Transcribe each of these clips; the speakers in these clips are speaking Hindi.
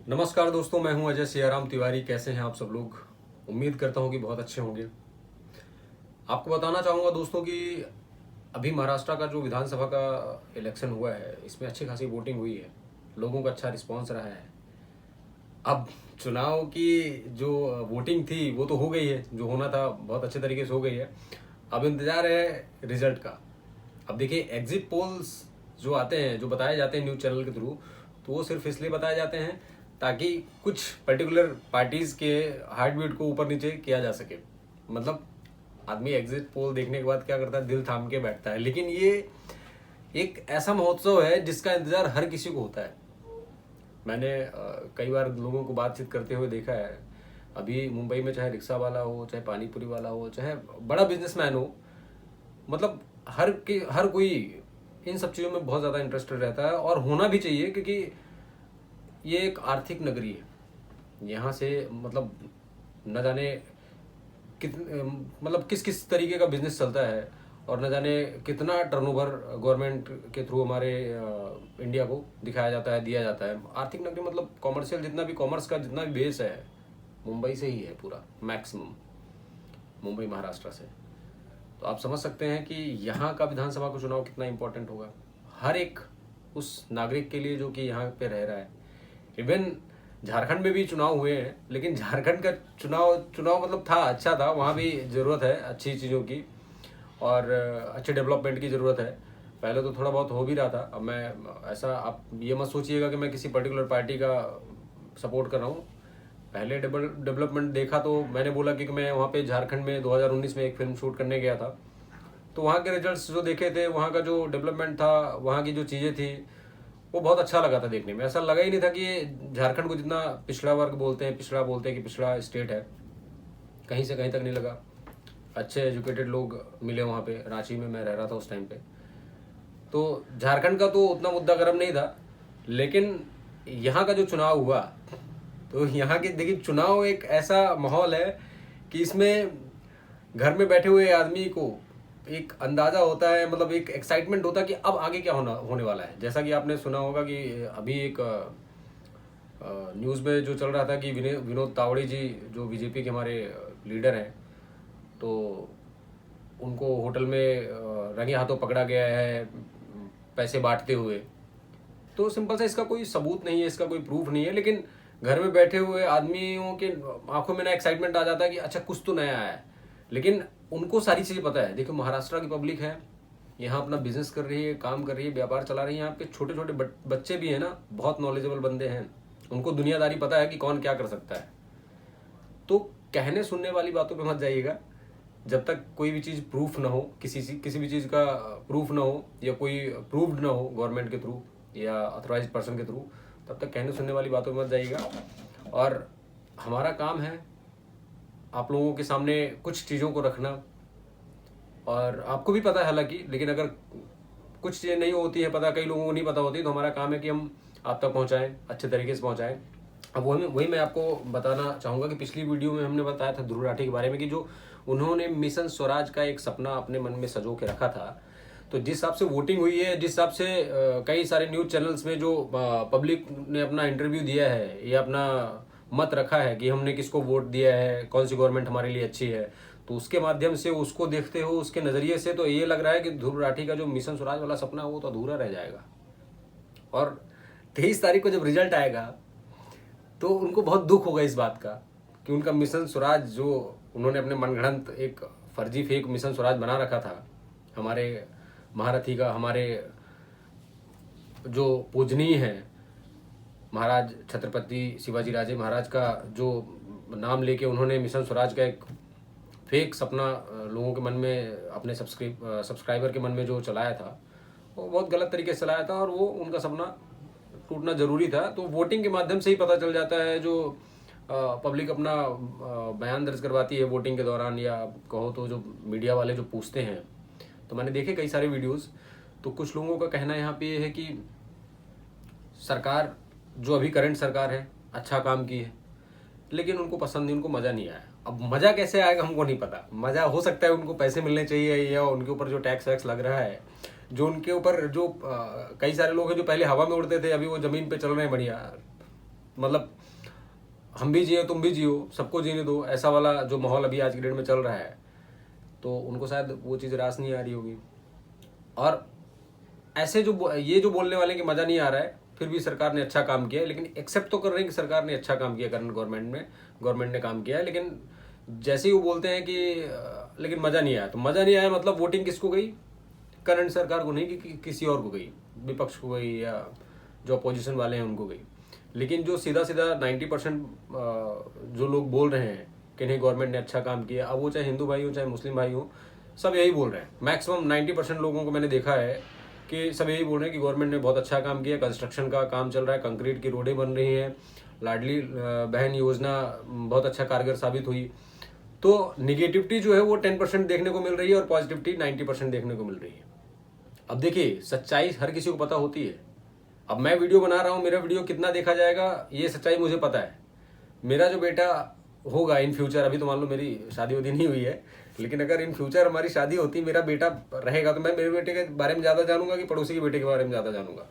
नमस्कार दोस्तों, मैं हूं अजय सियाराम तिवारी। कैसे हैं आप सब लोग? उम्मीद करता हूं कि बहुत अच्छे होंगे। आपको बताना चाहूँगा दोस्तों कि अभी महाराष्ट्र का जो विधानसभा का इलेक्शन हुआ है, इसमें अच्छी खासी वोटिंग हुई है। लोगों का अच्छा रिस्पांस रहा है। अब चुनाव की जो वोटिंग थी वो तो हो गई है, जो होना था बहुत अच्छे तरीके से हो गई है। अब इंतजार है रिजल्ट का। अब देखिए, एग्जिट पोल्स जो आते हैं, जो बताए जाते हैं न्यूज़ चैनल के थ्रू, तो वो सिर्फ इसलिए बताए जाते हैं ताकि कुछ पर्टिकुलर पार्टीज के हार्ट बीट को ऊपर नीचे किया जा सके। मतलब आदमी एग्जिट पोल देखने के बाद क्या करता है, दिल थाम के बैठता है। लेकिन ये एक ऐसा महोत्सव है जिसका इंतजार हर किसी को होता है। मैंने कई बार लोगों को बातचीत करते हुए देखा है। अभी मुंबई में चाहे रिक्शा वाला हो, चाहे पानीपुरी वाला हो, चाहे बड़ा बिजनेसमैन हो, मतलब हर कोई इन सब चीज़ों में बहुत ज़्यादा इंटरेस्टेड रहता है, और होना भी चाहिए, क्योंकि ये एक आर्थिक नगरी है। यहाँ से मतलब न जाने मतलब किस किस तरीके का बिजनेस चलता है, और न जाने कितना टर्नओवर गवर्नमेंट के थ्रू हमारे इंडिया को दिखाया जाता है, दिया जाता है। आर्थिक नगरी मतलब कॉमर्शियल, जितना भी कॉमर्स का जितना भी बेस है, मुंबई से ही है पूरा, मैक्सिमम मुंबई महाराष्ट्र से। तो आप समझ सकते हैं कि यहाँ का विधानसभा का चुनाव कितना इम्पोर्टेंट होगा हर एक उस नागरिक के लिए जो कि यहाँ पे रह रहा है। इवन झारखंड में भी चुनाव हुए हैं, लेकिन झारखंड का चुनाव चुनाव मतलब था, अच्छा था। वहाँ भी ज़रूरत है अच्छी चीज़ों की, और अच्छे डेवलपमेंट की ज़रूरत है। पहले तो थोड़ा बहुत हो भी रहा था। अब मैं ऐसा, आप ये मत सोचिएगा कि मैं किसी पर्टिकुलर पार्टी का सपोर्ट कर रहा हूँ। पहले डेवलपमेंट देखा तो मैंने बोला कि मैं वहाँ पे झारखंड में 2019 में एक फिल्म शूट करने गया था। तो वहाँ के रिजल्ट्स जो देखे थे, वहाँ का जो डेवलपमेंट था, वहाँ की जो चीज़ें थी, वो बहुत अच्छा लगा था देखने में। ऐसा लगा ही नहीं था कि ये झारखंड को जितना पिछड़ा वर्ग बोलते हैं, पिछड़ा बोलते हैं कि पिछड़ा स्टेट है, कहीं से कहीं तक नहीं लगा। अच्छे एजुकेटेड लोग मिले वहाँ पे। रांची में मैं रह रहा था उस टाइम पे। तो झारखंड का तो उतना मुद्दा गर्म नहीं था, लेकिन यहाँ का जो चुनाव हुआ, तो यहाँ के देखिए, चुनाव एक ऐसा माहौल है कि इसमें घर में बैठे हुए आदमी को एक अंदाजा होता है, मतलब एक एक्साइटमेंट होता है कि अब आगे क्या होने वाला है। जैसा कि आपने सुना होगा कि अभी एक न्यूज़ में जो चल रहा था कि विनोद तावड़े जी, जो बीजेपी के हमारे लीडर हैं, तो उनको होटल में रंगे हाथों पकड़ा गया है पैसे बांटते हुए। तो सिंपल सा, इसका कोई सबूत नहीं है, इसका कोई प्रूफ नहीं है, लेकिन घर में बैठे हुए आदमियों के आंखों में ना एक्साइटमेंट आ जाता है कि अच्छा कुछ तो नया आया है। लेकिन उनको सारी चीज़ें पता है। देखो, महाराष्ट्र की पब्लिक है, यहाँ अपना बिजनेस कर रही है, काम कर रही है, व्यापार चला रही है। यहाँ पे छोटे छोटे बच्चे भी हैं ना, बहुत नॉलेजेबल बंदे हैं। उनको दुनियादारी पता है कि कौन क्या कर सकता है। तो कहने सुनने वाली बातों पे मत जाइएगा। जब तक कोई भी चीज़ प्रूफ ना हो, किसी भी चीज़ का प्रूफ ना हो, या कोई प्रूव्ड ना हो गवर्नमेंट के थ्रू या अथोराइज पर्सन के थ्रू, तब तक कहने सुनने वाली बातों में मत जाइएगा। और हमारा काम है आप लोगों के सामने कुछ चीज़ों को रखना। और आपको भी पता है हालांकि, लेकिन अगर कुछ चीज़ें नहीं होती हैं पता, कई लोगों को नहीं पता होती, तो हमारा काम है कि हम आप तक पहुंचाएं, अच्छे तरीके से पहुंचाएं। अब वही मैं आपको बताना चाहूँगा कि पिछली वीडियो में हमने बताया था ध्रुव राठी के बारे में, कि जो उन्होंने मिशन स्वराज का एक सपना अपने मन में सजो के रखा था। तो जिस हिसाब से वोटिंग हुई है, जिस हिसाब से कई सारे न्यूज़ चैनल्स में जो पब्लिक ने अपना इंटरव्यू दिया है या अपना मत रखा है कि हमने किसको वोट दिया है, कौन सी गवर्नमेंट हमारे लिए अच्छी है, तो उसके माध्यम से, उसको देखते हो, उसके नज़रिए से, तो ये लग रहा है कि ध्रुव राठी का जो मिशन स्वराज वाला सपना है वो तो अधूरा रह जाएगा। और 23 तारीख को जब रिजल्ट आएगा तो उनको बहुत दुख होगा इस बात का कि उनका मिशन स्वराज, जो उन्होंने अपने मनगढ़ंत एक फर्जी फेक मिशन स्वराज बना रखा था, हमारे महारथी का, हमारे जो पूजनीय हैं महाराज छत्रपति शिवाजी राजे महाराज का जो नाम लेके उन्होंने मिशन स्वराज का एक फेक सपना लोगों के मन में, अपने सब्सक्राइबर के मन में जो चलाया था, वो बहुत गलत तरीके से चलाया था, और वो उनका सपना टूटना जरूरी था। तो वोटिंग के माध्यम से ही पता चल जाता है। जो पब्लिक अपना बयान दर्ज करवाती है वोटिंग के दौरान, या कहो तो जो मीडिया वाले जो पूछते हैं, तो मैंने देखे कई सारे वीडियोस। तो कुछ लोगों का कहना यहाँ पे ये है कि सरकार, जो अभी करंट सरकार है, अच्छा काम की है, लेकिन उनको पसंद नहीं, उनको मज़ा नहीं आया। अब मज़ा कैसे आएगा हमको नहीं पता। मज़ा हो सकता है उनको पैसे मिलने चाहिए, या उनके ऊपर जो टैक्स वैक्स लग रहा है, जो उनके ऊपर जो कई सारे लोग हैं जो पहले हवा में उड़ते थे, अभी वो ज़मीन पे चल रहे हैं बढ़िया। मतलब हम भी जिए तुम भी जियो, सबको जीने दो, ऐसा वाला जो माहौल अभी आज की डेट में चल रहा है, तो उनको शायद वो चीज़ रास नहीं आ रही होगी। और ऐसे ये जो बोलने वाले कि मज़ा नहीं आ रहा है, फिर भी सरकार ने अच्छा काम किया है, लेकिन एक्सेप्ट तो कर रहे हैं कि सरकार ने अच्छा काम किया, करंट गवर्नमेंट ने काम किया है, लेकिन जैसे ही वो बोलते हैं कि लेकिन मज़ा नहीं आया, तो मज़ा नहीं आया मतलब वोटिंग किसको गई? करंट सरकार को नहीं, कि किसी और को गई, विपक्ष को गई या जो अपोजिशन वाले हैं उनको गई। लेकिन जो सीधा सीधा 90% जो लोग बोल रहे हैं कि नहीं गवर्नमेंट ने अच्छा काम किया, अब वो चाहे हिंदू भाई हो चाहे मुस्लिम भाई हो, सब यही बोल रहे हैं। मैक्सिमम 90% लोगों को मैंने देखा है कि सब यही बोल रहे हैं कि गवर्नमेंट ने बहुत अच्छा काम किया, कंस्ट्रक्शन का काम चल रहा है, कंक्रीट की रोडें बन रही हैं, लाडली बहन योजना बहुत अच्छा कारगर साबित हुई। तो निगेटिविटी जो है वो 10% देखने को मिल रही है और पॉजिटिविटी 90% देखने को मिल रही है। अब देखिए, सच्चाई हर किसी को पता होती है। अब मैं वीडियो बना रहा हूँ, मेरा वीडियो कितना देखा जाएगा ये सच्चाई मुझे पता है। मेरा जो बेटा होगा इन फ्यूचर, अभी तो मान लो मेरी शादी वादी नहीं हुई है, लेकिन अगर इन फ्यूचर हमारी शादी होती, मेरा बेटा रहेगा, तो मैं मेरे बेटे के बारे में ज़्यादा जानूंगा कि पड़ोसी के बेटे के बारे में ज़्यादा जानूंगा।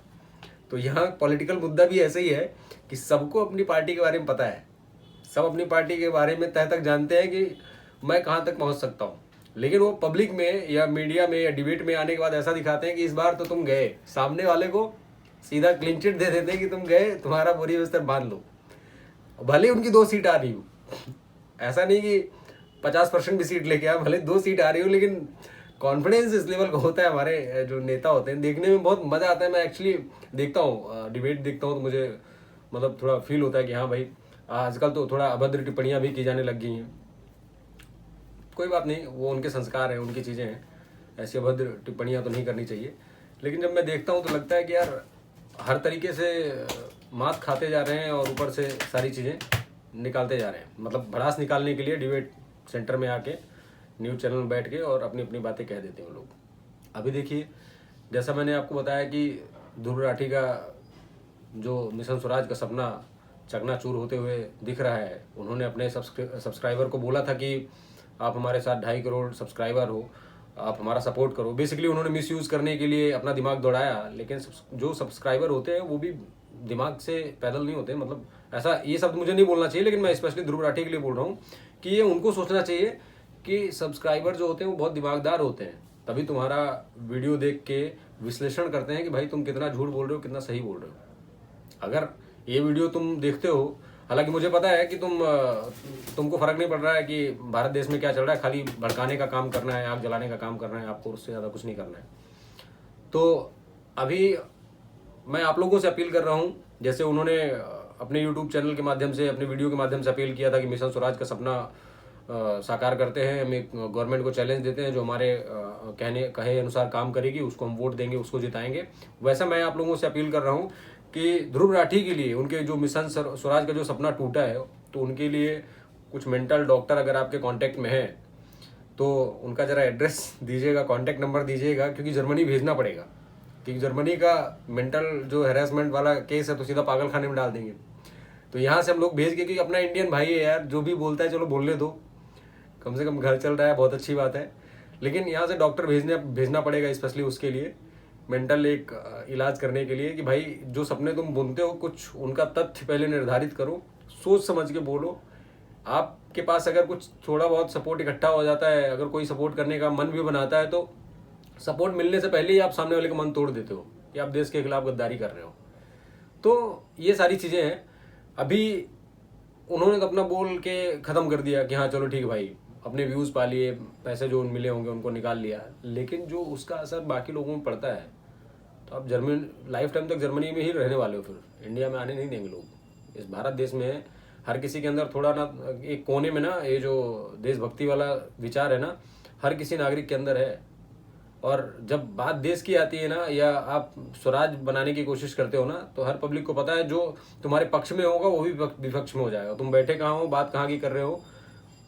तो यहाँ पॉलिटिकल मुद्दा भी ऐसे ही है कि सबको अपनी पार्टी के बारे में पता है, सब अपनी पार्टी के बारे में तह तक जानते हैं कि मैं कहाँ तक पहुँच सकता हूँ, लेकिन वो पब्लिक में या मीडिया में या डिबेट में आने के बाद ऐसा दिखाते हैं कि इस बार तो तुम गए, सामने वाले को सीधा क्लीन चिट दे देते हैं कि तुम गए, तुम्हारा बोरी बिस्तर बांध लो, भले उनकी 2 सीट आ रही हो। ऐसा नहीं कि 50% भी सीट लेके आए, भले 2 सीट आ रही हो, लेकिन कॉन्फिडेंस इस लेवल का होता है। हमारे जो नेता होते हैं, देखने में बहुत मजा आता है। मैं एक्चुअली देखता हूँ, डिबेट देखता हूँ, तो मुझे मतलब थोड़ा फील होता है कि हाँ भाई, आजकल तो थोड़ा अभद्र टिप्पणियां भी की जाने लग गई हैं। कोई बात नहीं, वो उनके संस्कार हैं, उनकी चीज़ें हैं, ऐसी अभद्र टिप्पणियां तो नहीं करनी चाहिए। लेकिन जब मैं देखता हूँ तो लगता है कि यार हर तरीके से मात खाते जा रहे हैं और ऊपर से सारी चीज़ें निकालते जा रहे हैं, मतलब भड़ास निकालने के लिए डिबेट सेंटर में आके न्यूज़ चैनल में बैठ के और अपनी अपनी बातें कह देते हैं लोग। अभी देखिए, जैसा मैंने आपको बताया कि ध्रुव राठी का जो मिशन स्वराज का सपना चकनाचूर होते हुए दिख रहा है, उन्होंने अपने सब्सक्राइबर को बोला था कि आप हमारे साथ 2.5 करोड़ सब्सक्राइबर हो, आप हमारा सपोर्ट करो। बेसिकली उन्होंने मिसयूज़ करने के लिए अपना दिमाग दौड़ाया, लेकिन जो सब्सक्राइबर होते हैं वो भी दिमाग से पैदल नहीं होते। मतलब ऐसा ये शब्द मुझे नहीं बोलना चाहिए, लेकिन मैं स्पेशली ध्रुव राठी के लिए बोल रहा हूँ कि ये उनको सोचना चाहिए कि सब्सक्राइबर जो होते हैं वो बहुत दिमागदार होते हैं, तभी तुम्हारा वीडियो देख के विश्लेषण करते हैं कि भाई तुम कितना झूठ बोल रहे हो, कितना सही बोल रहे हो। अगर ये वीडियो तुम देखते हो, हालांकि मुझे पता है कि तुमको फर्क नहीं पड़ रहा है कि भारत देश में क्या चल रहा है, खाली भड़काने का काम करना है, आग जलाने का काम करना है, आपको उससे ज़्यादा कुछ नहीं करना है। तो अभी मैं आप लोगों से अपील कर रहा हूँ, जैसे उन्होंने अपने यूट्यूब चैनल के माध्यम से, अपने वीडियो के माध्यम से अपील किया था कि मिशन स्वराज का सपना साकार करते हैं, हम एक गवर्नमेंट को चैलेंज देते हैं, जो हमारे कहे अनुसार काम करेगी उसको हम वोट देंगे, उसको जिताएंगे। वैसा मैं आप लोगों से अपील कर रहा हूँ कि ध्रुव राठी के लिए, उनके जो मिशन स्वराज का जो सपना टूटा है, तो उनके लिए कुछ मेंटल डॉक्टर अगर आपके कांटेक्ट में है तो उनका ज़रा एड्रेस दीजिएगा, कांटेक्ट नंबर दीजिएगा, क्योंकि जर्मनी भेजना पड़ेगा, क्योंकि जर्मनी का मेंटल जो हैरेसमेंट वाला केस है तो सीधा पागल खाने में डाल देंगे। तो यहाँ से हम लोग भेज के, क्योंकि अपना इंडियन भाई है यार, जो भी बोलता है चलो बोलने दो, कम से कम घर चल रहा है, बहुत अच्छी बात है। लेकिन यहाँ से डॉक्टर भेजना पड़ेगा स्पेशली उसके लिए, मेंटल एक इलाज करने के लिए, कि भाई जो सपने तुम बुनते हो कुछ उनका तथ्य पहले निर्धारित करो, सोच समझ के बोलो। आपके पास अगर कुछ थोड़ा बहुत सपोर्ट इकट्ठा हो जाता है, अगर कोई सपोर्ट करने का मन भी बनाता है, तो सपोर्ट मिलने से पहले ही आप सामने वाले का मन तोड़ देते हो कि आप देश के खिलाफ गद्दारी कर रहे हो। तो ये सारी चीज़ें हैं। अभी उन्होंने तो अपना बोल के ख़त्म कर दिया कि हाँ चलो ठीक है भाई, अपने व्यूज़ पा लिए, पैसे जो मिले होंगे उनको निकाल लिया, लेकिन जो उसका असर बाकी लोगों में पड़ता है, तो आप जर्मनी लाइफ टाइम तक जर्मनी में ही रहने वाले हो, फिर इंडिया में आने नहीं देंगे लोग। इस भारत देश में हर किसी के अंदर थोड़ा ना, एक कोने में ना, ये जो देशभक्ति वाला विचार है ना, हर किसी नागरिक के अंदर है। और जब बात देश की आती है ना, या आप स्वराज बनाने की कोशिश करते हो ना, तो हर पब्लिक को पता है जो तुम्हारे पक्ष में होगा वो भी विपक्ष में हो जाएगा। तुम बैठे कहाँ हो, बात कहाँ की कर रहे हो,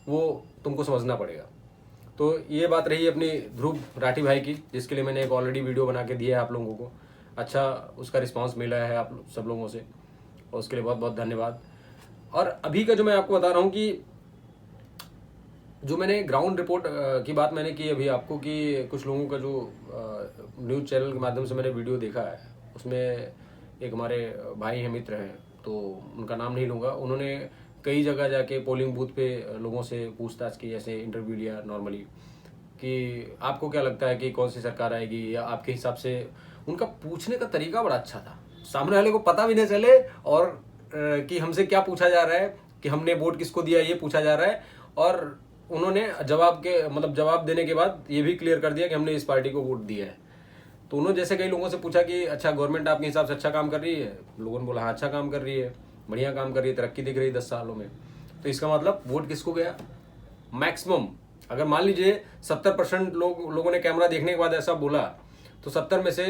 वो तुमको समझना पड़ेगा। तो ये बात रही अपनी ध्रुव राठी भाई की, जिसके लिए मैंने एक ऑलरेडी वीडियो बना के दिया है आप लोगों को। अच्छा उसका रिस्पांस मिला है आप सब लोगों से, और उसके लिए बहुत बहुत धन्यवाद। और अभी का जो मैं आपको बता रहा हूँ कि जो मैंने ग्राउंड रिपोर्ट की बात मैंने की अभी आपको, कि कुछ लोगों का जो न्यूज़ चैनल के माध्यम से मैंने वीडियो देखा है, उसमें एक हमारे भाई हैं, मित्र हैं, तो उनका नाम नहीं लूँगा, उन्होंने कई जगह जाके पोलिंग बूथ पे लोगों से पूछताछ की, ऐसे इंटरव्यू लिया नॉर्मली कि आपको क्या लगता है कि कौन सी सरकार आएगी, या आपके हिसाब से। उनका पूछने का तरीका बड़ा अच्छा था, सामने वाले को पता भी नहीं चले और कि हमसे क्या पूछा जा रहा है, कि हमने वोट किसको दिया ये पूछा जा रहा है। और उन्होंने जवाब देने के बाद ये भी क्लियर कर दिया कि हमने इस पार्टी को वोट दिया है। तो उन्होंने जैसे कई लोगों से पूछा कि अच्छा गवर्नमेंट आपके हिसाब से अच्छा काम कर रही है, लोगों ने बोला हाँ अच्छा काम कर रही है, बढ़िया काम कर रही है, तरक्की दिख रही है 10 सालों में। तो इसका मतलब वोट किसको गया? मैक्सिमम अगर मान लीजिए 70% लोगों ने कैमरा देखने के बाद ऐसा बोला, तो 70 में से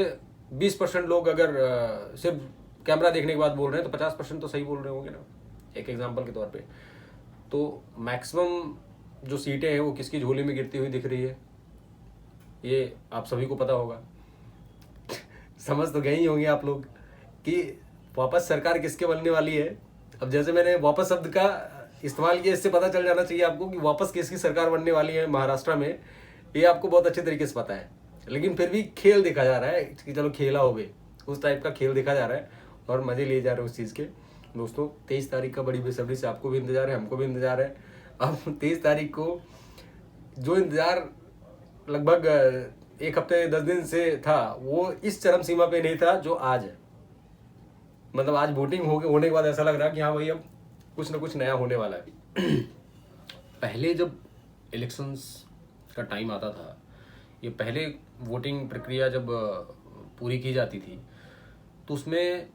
20% लोग अगर सिर्फ कैमरा देखने के बाद बोल रहे हैं तो 50% तो सही बोल रहे होंगे ना, एक एग्जांपल के तौर पे। तो मैक्सिमम जो सीटें हैं वो किसकी झोली में गिरती हुई दिख रही है, ये आप सभी को पता होगा। समझ तो गए ही होंगे आप लोग कि वापस सरकार किसके बनने वाली है। अब जैसे मैंने वापस शब्द का इस्तेमाल किया, इससे पता चल जाना चाहिए आपको कि वापस किसकी सरकार बनने वाली है महाराष्ट्र में, ये आपको बहुत अच्छे तरीके से पता है। लेकिन फिर भी खेल देखा जा रहा है कि चलो खेला हो गए, उस टाइप का खेल देखा जा रहा है और मजे लिए जा रहे हैं उस चीज़ के। दोस्तों 23 तारीख का बड़ी बेसब्री से आपको भी इंतजार है, हमको भी इंतजार है। अब 23 तारीख को जो इंतजार लगभग 1 हफ्ते 10 दिन से था, वो इस चरम सीमा पे नहीं था जो आज है। मतलब आज वोटिंग होने के बाद ऐसा लग रहा है कि हाँ भाई अब कुछ ना कुछ नया होने वाला है। पहले जब इलेक्शंस का टाइम आता था, ये पहले वोटिंग प्रक्रिया जब पूरी की जाती थी, तो उसमें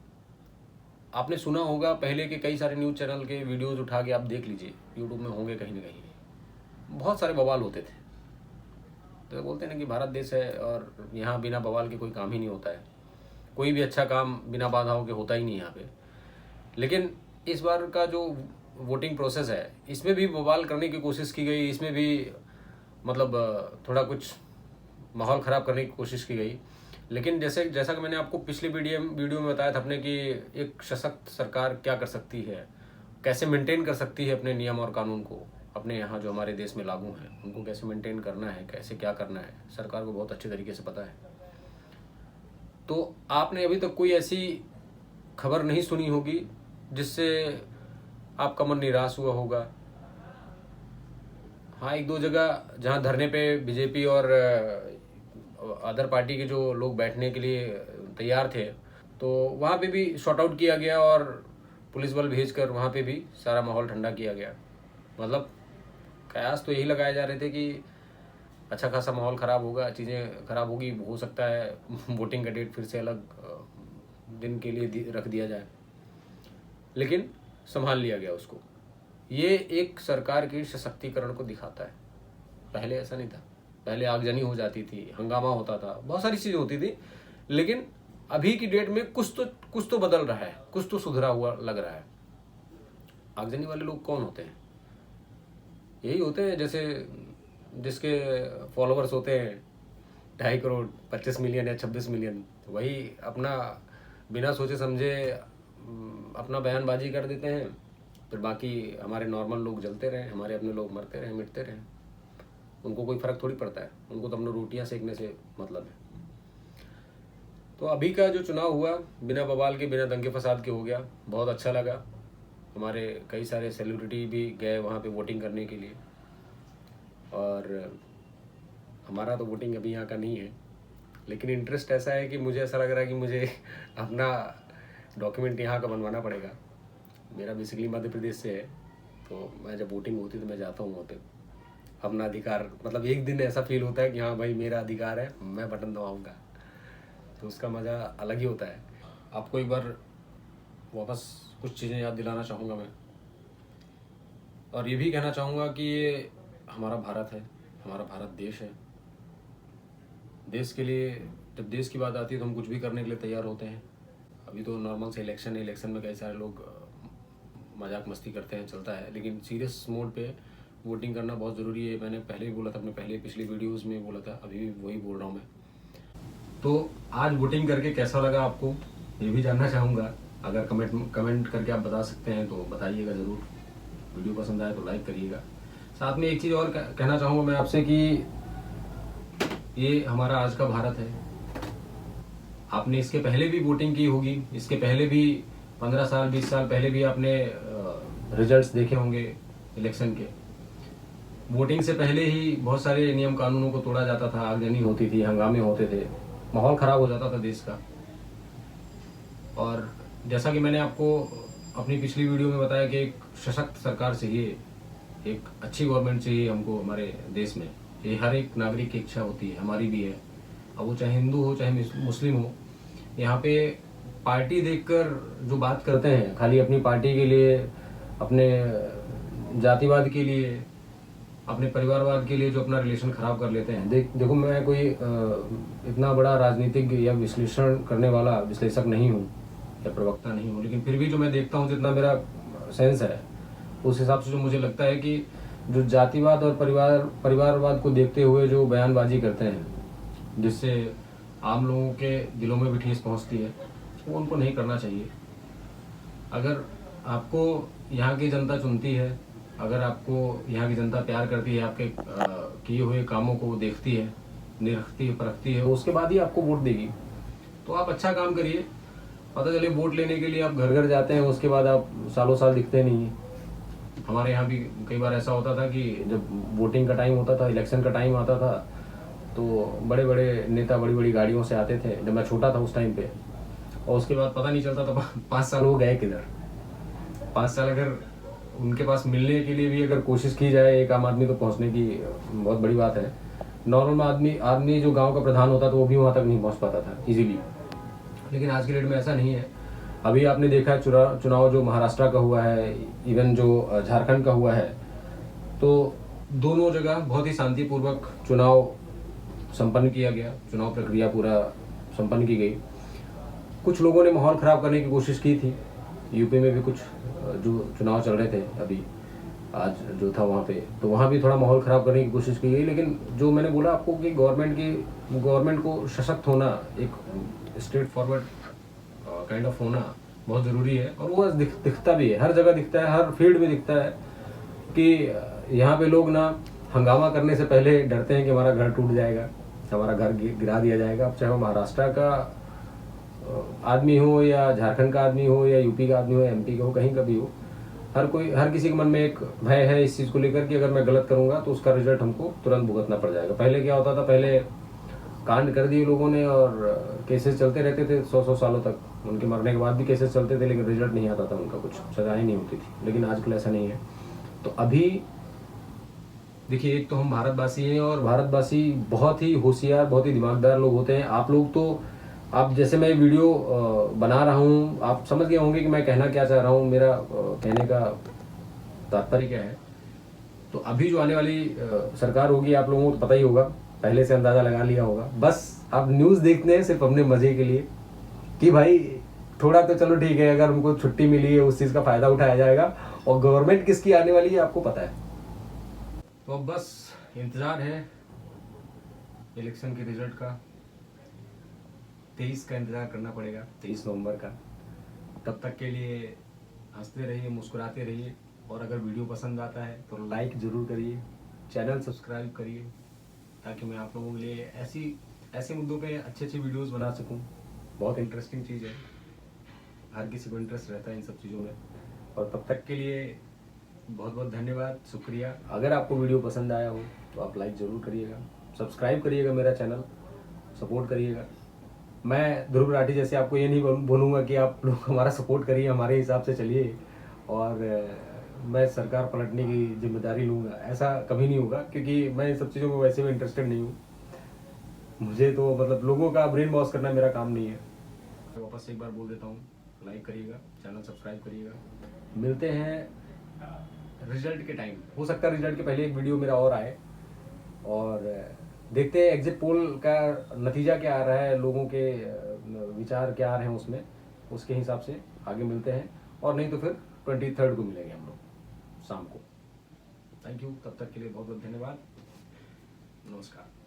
आपने सुना होगा पहले के कई सारे न्यूज़ चैनल के वीडियोस उठा के आप देख लीजिए, यूट्यूब में होंगे कहीं ना कहीं, बहुत सारे बवाल होते थे। तो बोलते हैं ना कि भारत देश है और यहाँ बिना बवाल के कोई काम ही नहीं होता है, कोई भी अच्छा काम बिना बाधाओं के होता ही नहीं यहाँ पे। लेकिन इस बार का जो वोटिंग प्रोसेस है, इसमें भी बवाल करने की कोशिश की गई, इसमें भी मतलब थोड़ा कुछ माहौल ख़राब करने की कोशिश की गई। लेकिन जैसा कि मैंने आपको पिछले वीडियो में बताया था अपने कि एक सशक्त सरकार क्या कर सकती है, कैसे मेंटेन कर सकती है अपने नियम और कानून को, अपने यहाँ जो हमारे देश में लागू हैं उनको कैसे मेंटेन करना है, कैसे क्या करना है, सरकार को बहुत अच्छे तरीके से पता है। तो आपने अभी तक कोई ऐसी खबर नहीं सुनी होगी जिससे आपका मन निराश हुआ होगा। हाँ, 1-2 जगह जहाँ धरने पे बीजेपी और अदर पार्टी के जो लोग बैठने के लिए तैयार थे, तो वहाँ पे भी शॉट आउट किया गया और पुलिस बल भेजकर वहाँ पे भी सारा माहौल ठंडा किया गया। मतलब कयास तो यही लगाए जा रहे थे कि अच्छा खासा माहौल ख़राब होगा, चीज़ें ख़राब होगी, हो सकता है वोटिंग का डेट फिर से अलग दिन के लिए रख दिया जाए, लेकिन संभाल लिया गया उसको। ये एक सरकार के सशक्तिकरण को दिखाता है। पहले ऐसा नहीं था, पहले आगजनी हो जाती थी, हंगामा होता था, बहुत सारी चीज़ें होती थी। लेकिन अभी की डेट में कुछ तो बदल रहा है, कुछ तो सुधरा हुआ लग रहा है। आगजनी वाले लोग कौन होते हैं? यही होते हैं जैसे जिसके फॉलोअर्स होते हैं 2.5 करोड़, 25 मिलियन या 26 मिलियन, वही अपना बिना सोचे समझे अपना बयानबाजी कर देते हैं, फिर बाकी हमारे नॉर्मल लोग जलते रहें, हमारे अपने लोग मरते रहें, मिटते रहें, उनको कोई फ़र्क थोड़ी पड़ता है। उनको तो अपने रोटियां सेकने से मतलब है। तो अभी का जो चुनाव हुआ बिना बवाल के, बिना दंगे फसाद के हो गया, बहुत अच्छा लगा। हमारे कई सारे सेलिब्रिटी भी गए वहाँ पे वोटिंग करने के लिए, और हमारा तो वोटिंग अभी यहाँ का नहीं है, लेकिन इंटरेस्ट ऐसा है कि मुझे ऐसा लग रहा है कि मुझे अपना डॉक्यूमेंट यहाँ का बनवाना पड़ेगा। मेरा बेसिकली मध्य प्रदेश से है, तो मैं जब वोटिंग होती है तो मैं जाता हूँ वहाँ पे अपना अधिकार, मतलब एक दिन ऐसा फील होता है कि हाँ भाई मेरा अधिकार है, मैं बटन दबाऊँगा, तो उसका मज़ा अलग ही होता है। आपको एक बार वापस कुछ चीज़ें याद दिलाना चाहूँगा मैं, और ये भी कहना चाहूँगा कि ये हमारा भारत है, हमारा भारत देश है। देश के लिए जब देश की बात आती है तो हम कुछ भी करने के लिए तैयार होते हैं। अभी तो नॉर्मल से इलेक्शन है, इलेक्शन में कई सारे लोग मजाक मस्ती करते हैं, चलता है, लेकिन सीरियस मोड पे वोटिंग करना बहुत ज़रूरी है। मैंने पहले भी बोला था, अपने पिछली वीडियोज़ में बोला था, अभी भी वही बोल रहा हूँ मैं। तो आज वोटिंग करके कैसा लगा आपको, ये भी जानना चाहूँगा। अगर कमेंट करके आप बता सकते हैं तो बताइएगा ज़रूर। वीडियो पसंद आए तो लाइक करिएगा। साथ में एक चीज़ और कहना चाहूँगा मैं आपसे कि ये हमारा आज का भारत है। आपने इसके पहले भी वोटिंग की होगी, इसके पहले भी 15 साल 20 साल पहले भी आपने रिजल्ट्स देखे होंगे इलेक्शन के। वोटिंग से पहले ही बहुत सारे नियम कानूनों को तोड़ा जाता था, आगजनी होती थी, हंगामे होते थे, माहौल ख़राब हो जाता था देश का। और जैसा कि मैंने आपको अपनी पिछली वीडियो में बताया कि एक सशक्त सरकार चाहिए, एक अच्छी गवर्नमेंट चाहिए हमको हमारे देश में। ये हर एक नागरिक की इच्छा होती है, हमारी भी है। अब वो चाहे हिंदू हो चाहे मुस्लिम हो। यहाँ पे पार्टी देखकर जो बात करते हैं, खाली अपनी पार्टी के लिए, अपने जातिवाद के लिए, अपने परिवारवाद के लिए जो अपना रिलेशन खराब कर लेते हैं। देखो मैं कोई इतना बड़ा राजनीतिक या विश्लेषण करने वाला विश्लेषक नहीं हूँ या प्रवक्ता नहीं हूँ, लेकिन फिर भी जो मैं देखता हूँ, जितना मेरा सेंस है उस हिसाब से जो मुझे लगता है कि जो जातिवाद और परिवारवाद को देखते हुए जो बयानबाजी करते हैं, जिससे आम लोगों के दिलों में भी ठेस पहुँचती है, वो उनको नहीं करना चाहिए। अगर आपको यहाँ की जनता चुनती है, अगर आपको यहाँ की जनता प्यार करती है, आपके किए हुए कामों को देखती है, निरखती है, परखती है, उसके बाद ही आपको वोट देगी। तो आप अच्छा काम करिए। पता चले वोट लेने के लिए आप घर घर जाते हैं, उसके बाद आप सालों साल दिखते नहीं हैं। हमारे यहाँ भी कई बार ऐसा होता था कि जब वोटिंग का टाइम होता था, इलेक्शन का टाइम आता था, तो बड़े बड़े नेता बड़ी बड़ी गाड़ियों से आते थे जब मैं छोटा था उस टाइम पे, और उसके बाद पता नहीं चलता था 5 साल हो गए किधर। 5 साल अगर उनके पास मिलने के लिए भी अगर कोशिश की जाए एक आम आदमी, तो पहुंचने की बहुत बड़ी बात है। नॉर्मल आदमी जो गांव का प्रधान होता था वो भी वहां तक नहीं पहुंच पाता था इजीली। लेकिन आज की डेट में ऐसा नहीं है। अभी आपने देखा है चुनाव जो महाराष्ट्र का हुआ है, इवन जो झारखंड का हुआ है, तो दोनों जगह बहुत ही शांतिपूर्वक चुनाव संपन्न किया गया, चुनाव प्रक्रिया पूरा संपन्न की गई। कुछ लोगों ने माहौल ख़राब करने की कोशिश की थी। यूपी में भी कुछ जो चुनाव चल रहे थे अभी, आज जो था वहाँ पे, तो वहाँ भी थोड़ा माहौल ख़राब करने की कोशिश की गई। लेकिन जो मैंने बोला आपको कि गवर्नमेंट को सशक्त होना, एक स्ट्रेट फॉरवर्ड काइंड ऑफ होना बहुत ज़रूरी है। और वो दिखता भी है, हर जगह दिखता है, हर फील्ड में दिखता है कि यहाँ पे लोग ना हंगामा करने से पहले डरते हैं कि हमारा घर टूट जाएगा, हमारा घर गिरा दिया जाएगा। अब चाहे वो महाराष्ट्र का आदमी हो या झारखंड का आदमी हो या यूपी का आदमी हो, एमपी का हो, कहीं का भी हो, हर किसी के मन में एक भय है इस चीज़ को लेकर कि अगर मैं गलत करूंगा तो उसका रिजल्ट हमको तुरंत भुगतना पड़ जाएगा। पहले क्या होता था, पहले कांड कर दिए लोगों ने और केसेस चलते रहते थे 100 सालों तक। उनके मरने के बाद भी केसेस चलते थे, लेकिन रिजल्ट नहीं आता था उनका, कुछ सजाएं नहीं होती थी। लेकिन आजकल ऐसा नहीं है। तो अभी देखिए, एक तो हम भारतवासी हैं और भारतवासी बहुत ही होशियार, बहुत ही दिमागदार लोग होते हैं। आप लोग तो, आप जैसे मैं वीडियो बना रहा हूँ, आप समझ गए होंगे कि मैं कहना क्या चाह रहा हूँ, मेरा कहने का तात्पर्य क्या है। तो अभी जो आने वाली सरकार होगी, आप लोगों को तो पता ही होगा, पहले से अंदाज़ा लगा लिया होगा। बस आप न्यूज़ देखते हैं सिर्फ अपने मज़े के लिए कि भाई थोड़ा तो चलो ठीक है, अगर उनको छुट्टी मिली है उस चीज़ का फ़ायदा उठाया जाएगा, और गवर्नमेंट किसकी आने वाली है आपको पता है। तो अब बस इंतज़ार है इलेक्शन के रिजल्ट का। 23 का इंतज़ार करना पड़ेगा, 23 नवंबर का। तब तक के लिए हंसते रहिए, मुस्कुराते रहिए, और अगर वीडियो पसंद आता है तो लाइक ज़रूर करिए, चैनल सब्सक्राइब करिए, ताकि मैं आप लोगों के लिए ऐसे मुद्दों पे अच्छे वीडियोस बना सकूं। बहुत इंटरेस्टिंग चीज़ है, हर किसी को इंटरेस्ट रहता है इन सब चीज़ों में। और तब तक के लिए बहुत बहुत धन्यवाद, शुक्रिया। अगर आपको वीडियो पसंद आया हो तो आप लाइक ज़रूर करिएगा, सब्सक्राइब करिएगा मेरा चैनल, सपोर्ट करिएगा। मैं ध्रुव राठी जैसे आपको ये नहीं बोलूँगा कि आप लोग हमारा सपोर्ट करिए, हमारे हिसाब से चलिए और मैं सरकार पलटने की जिम्मेदारी लूँगा, ऐसा कभी नहीं होगा, क्योंकि मैं इन सब चीज़ों में वैसे भी इंटरेस्टेड नहीं हूँ। मुझे तो मतलब लोगों का ब्रेन वॉश करना मेरा काम नहीं है। वापस से एक बार बोल देता हूँ, लाइक करिएगा, चैनल सब्सक्राइब करिएगा। मिलते हैं रिजल्ट के टाइम। हो सकता है रिजल्ट के पहले एक वीडियो मेरा और आए, और देखते हैं एग्जिट पोल का नतीजा क्या आ रहा है, लोगों के विचार क्या आ रहे हैं उसमें, उसके हिसाब से आगे मिलते हैं। और नहीं तो फिर 23 को मिलेंगे हम लोग शाम को। थैंक यू, तब तक के लिए बहुत बहुत धन्यवाद, नमस्कार।